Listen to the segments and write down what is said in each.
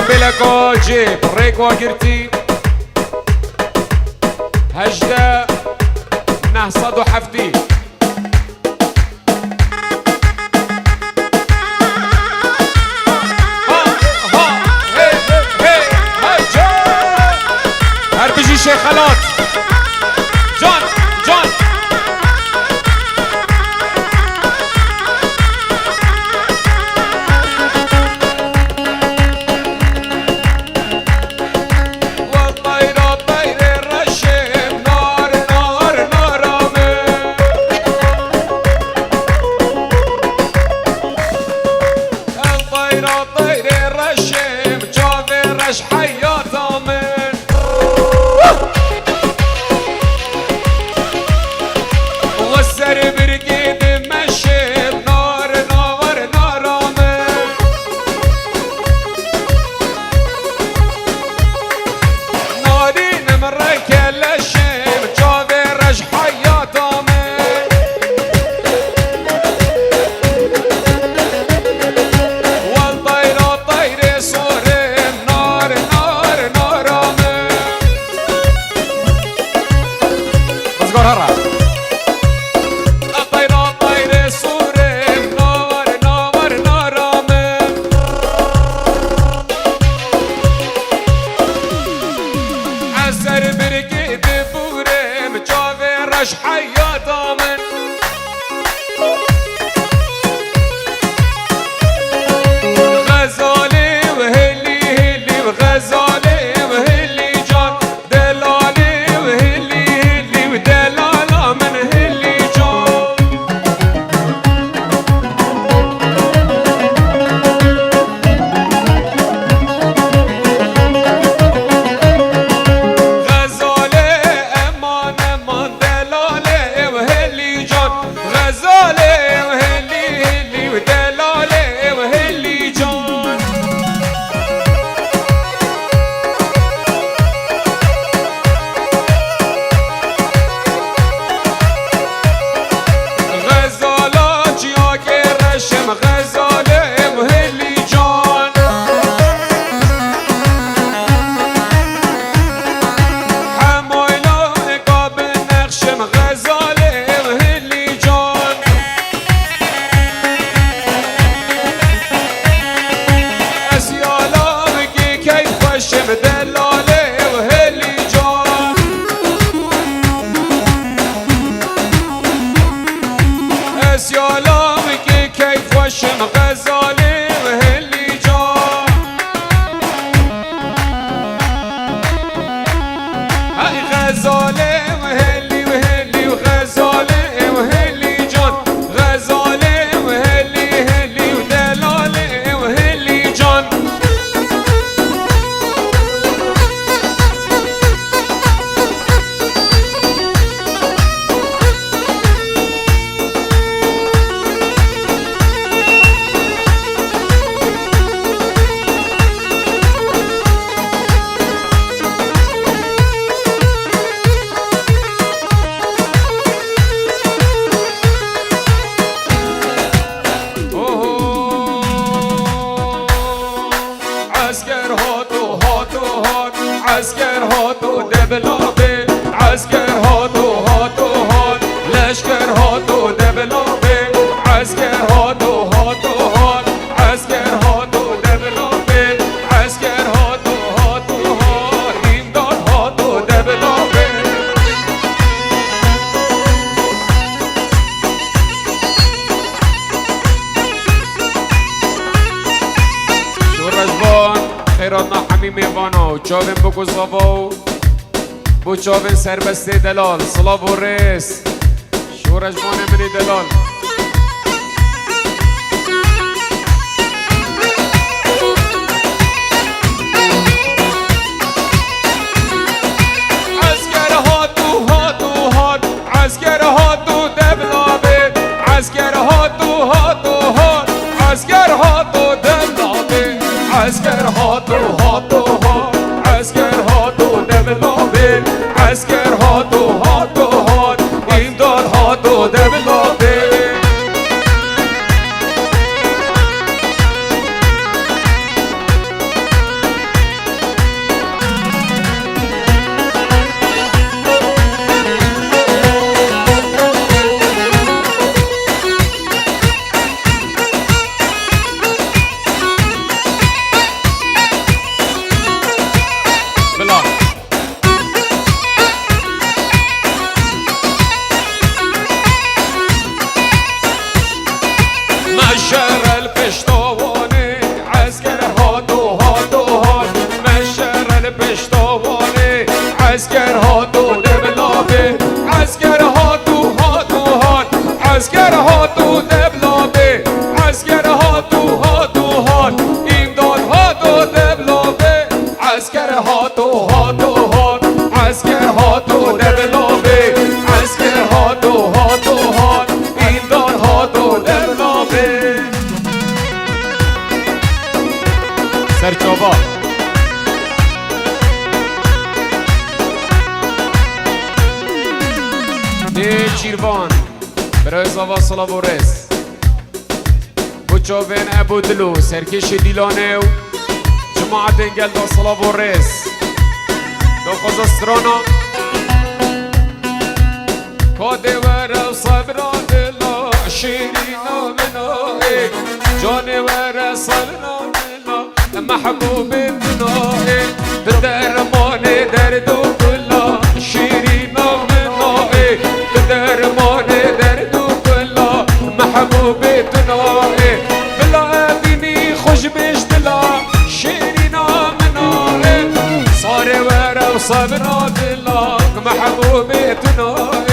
بلكو جيب ريك وقرتي هجدة نهصد وحفتي هربجي شيخالات جون جون چاوین بگو زاو بو چاوین سربسته دلال صلاب و ریس شورش بانه منی دلال عسكر هاتو هاتو هات عسكر هاتو دبلابه عسكر هاتو هاتو هات عسكر هاتو دبلابه عسكر هاتو هاتو هات عسكر هاتو دبلابه عسكر هاتو هاتو هات امداد هاتو دبلابه عسكر هاتو دبلابه عسكر هاتو هاتو هات عسكر هاتو دبلابه عسكر هاتو هاتو هات امداد هاتو دبلابه عسكر هاتو هاتو هات عسكر هاتو دبلابه عسكر هاتو هاتو هات امداد هاتو دبلابه سرچوبا نه چیروان برای زاوا سلاورس بچاوین ابو دلو سرکش دیلانه و جماعت انگل دا سلاورس دا خوزسترانا کاده ور صبرا دلا شیرینا منای جانور صبرا دلا محبوب منای به درمان درد و کلا شیرینا منای به درمان درد و کلا محبوب منای بلا ابینی خوش بیش دلا شیرینا منای صار ور و صبرا دلا محبوب منای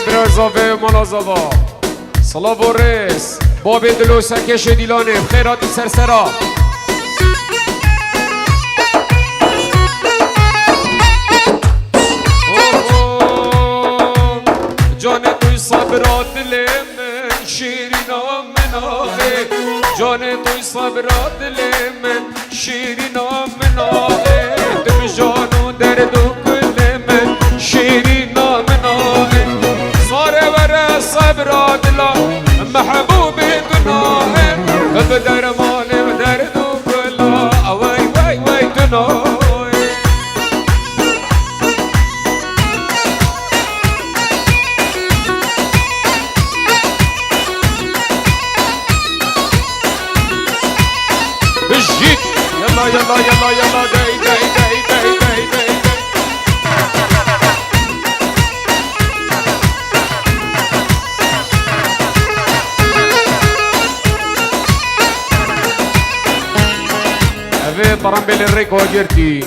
برازاوه ملازاوا صلاة و رس باب دلو سرکش دیلانه خیرات سرسرا جان توی صبرات دل من شیرینا مناه جان توی صبرات دل من شیرینا مناه دم جان و درد و کل من شیرینا مناه صبر دلا محبوب دناه بدرمان بدرد كلا وای وای وای دناه بجيك يلا يلا يلا يلا داي داي داي داي داي داي طرمبل الريكو جرتي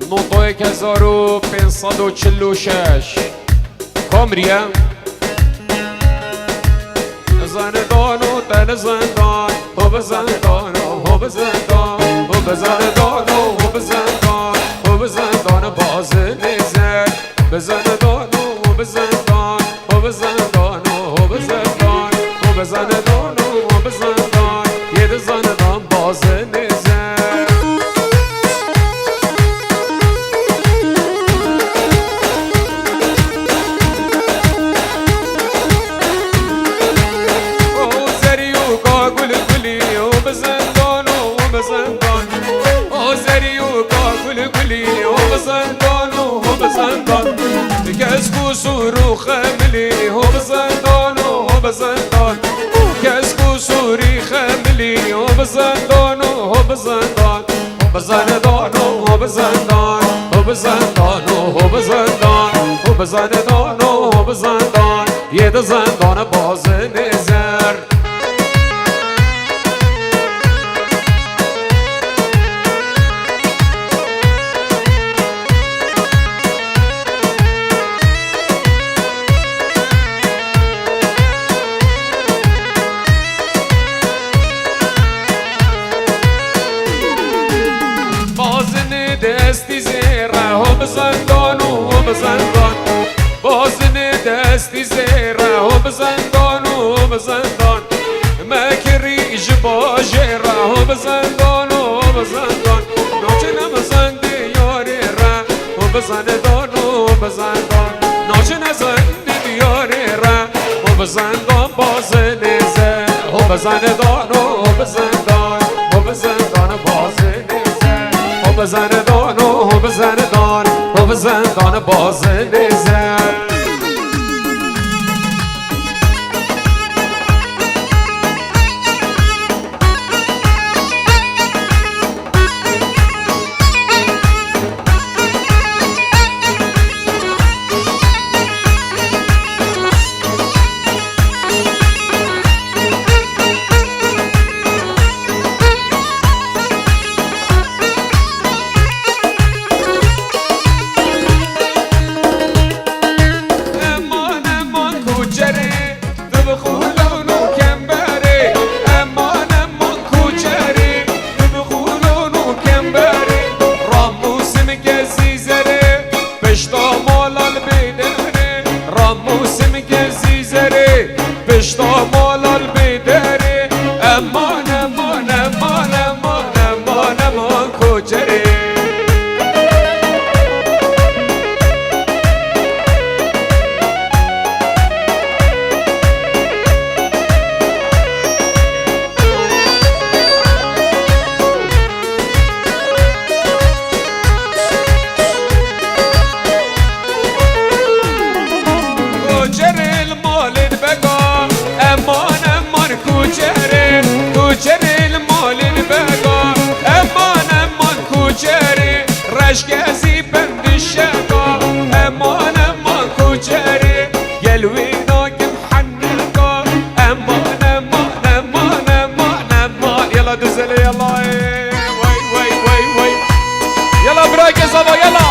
نوطوي كزارو بين صدو تشلو شاش كومريا زندانو تل زندان هو بزندان هو بزندان هو بزندان هو بزندان هو بزندان باز نزد بزندان هو بزندان هو بزندان هو بزندان هو بزندان هو بزندان يد زندان باز نزد كسكو سورو خملي هو بزندان هو بزندان كسكو سوري خملي هو بزندان هو بزندان هو بزندان هو بزندان هو بزندان هو بزندان هو بزندان هو بزندان يد زندان باز نزر دستی زیره هم زندان و هم زندان بازن دستی زیره هم زندان و هم زندان مکری جبا جیره هم زندان و هم زندان ناچنم زندی یاری را هم زندان و هم زندان ناچنم زندی یاری را هم زندان بازن زیره هم زندان و هم زندان هم زندان بازن بزندان و بزندان و بزندان باز نزن زري بشتا مال البدري امان امان امان امان امان امان كوچري کوچری المال البقا امان امان کوچری رشگزی بند شقا امان امان کوچری یلوینا کم حنقا امان امان امان امان امان يلا دزلي يلا وي وي وي وي يلا براك يا صبا يلا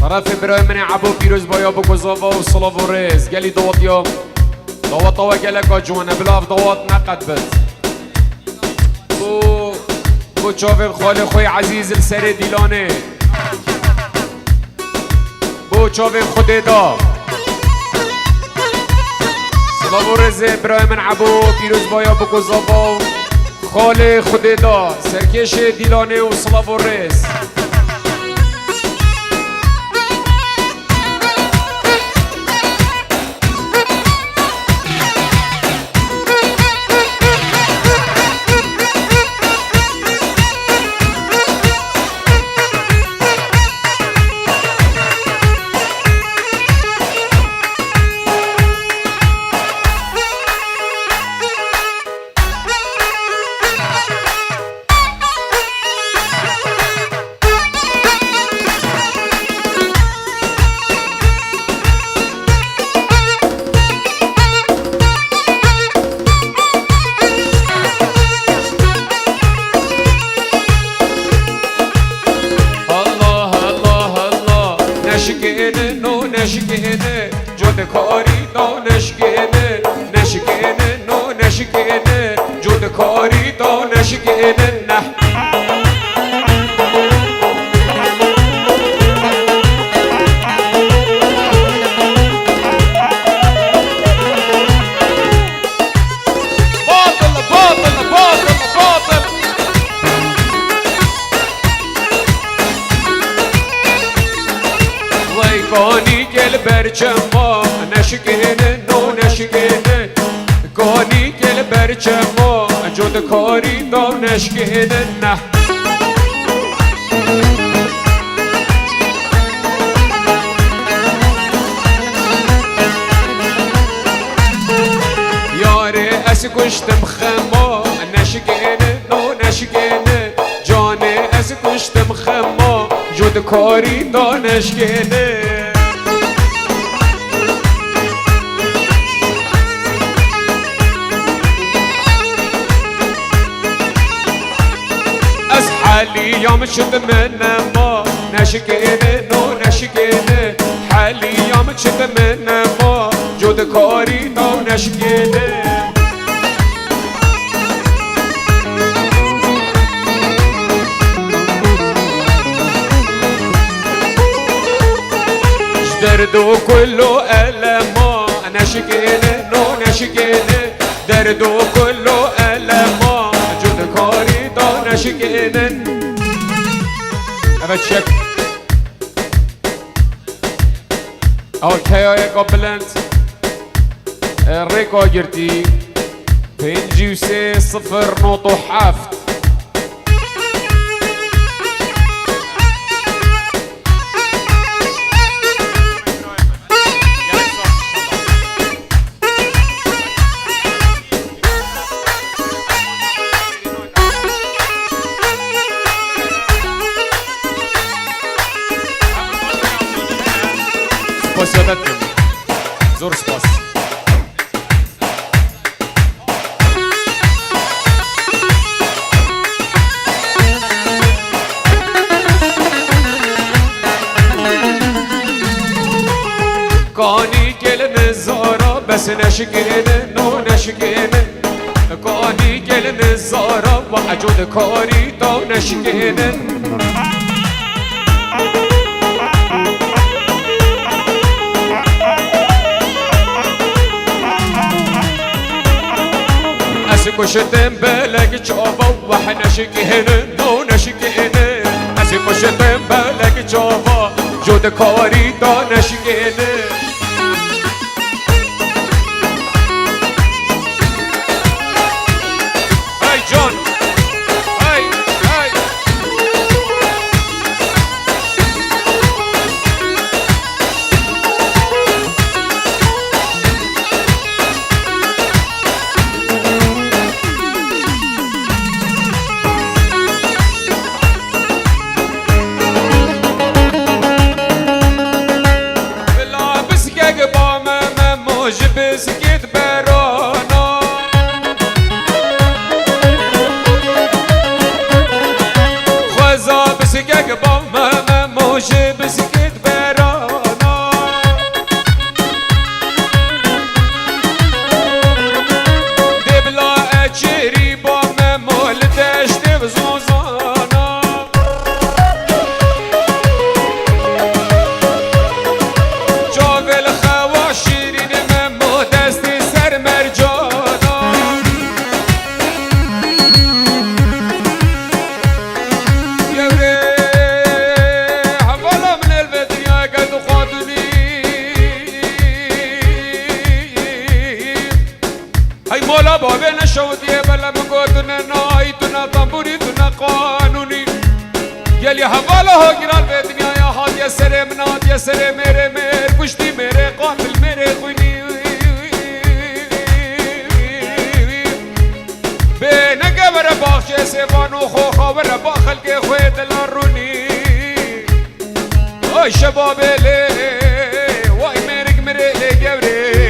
طرف برای من عبو پیروز بایا بو گزاوا و صلاف و رز گلی دوات یا دوات آوا گلکا جوانه بلاف دوات نقد بد بو چاوه خال خوی عزیز السر دیلانه بو چاوه خود دا صلاف و رز برای من عبو پیروز بایا بو گزاوا و خال خود دا سرکش دیلانه و صلاف و رز نشکنه جود کاری دا نشکنه نشکنه نو نشکنه جود کاری دا نشکنه نه باطل باطل باطل باطل وای کانی گل برچما نشکنه نو نشکنه کانی گل برچما جود کاری دا نشکنه نه یاره از کشتم خما نشکنه نو نشکنه جانه از کشتم خما جود کاری دا نشکنه از حالی یام شد من ما نشکنه نو نشکنه حالی یام شد من ما جود کاری دا نشکنه درد و كله ألما نشکنه نو نشکنه درد و كله ألما جود کاری دا نشکنه Evet çek Alkaya'ya قبلنت الريكو جرتي 5-0-7 بس نشكين ونشكين كاني كلن الزارة وعجود كاري تو نشكين أسكشتن بلك شوفا وحنا شكين ونشكين أسكشتن بلك شوفا جود كاري تو نشكين جون هاي هاي بلابس كيك باما موج بسكيت برانا بسكك بامه موش بسكت برانا دبلا اچری بامه مول دشت بزوزانا جاول خوا شیرین ممو دست سر مرجانا مولا بابا نشودي بلا مقودنا نايتنا طنبوريتنا قانوني يلي حوالا هو گرال به دنیا یا حال یا سر مناد یا سر میرے میر کشتی میرے قاتل میرے خوینی به نگه بر باخش سیوانو خوخا بر باخل که خوی دلارونی اوی شباب لی وای میرک میرے لی گوری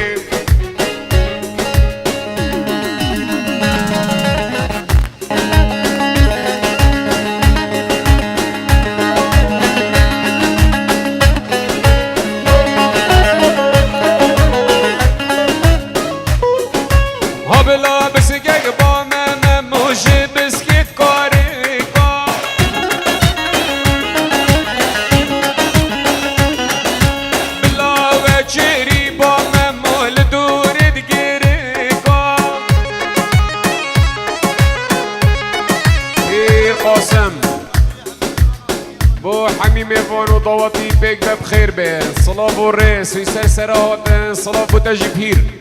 بلا بسكك بامه موش بسكت كاريكا بلا وچيري بامه مول دورد گيريكا خير قاسم بو حميم فانو ضواتي بيك بخير به صلاة بو الرئيس ويسر سرات صلاة بو تجبير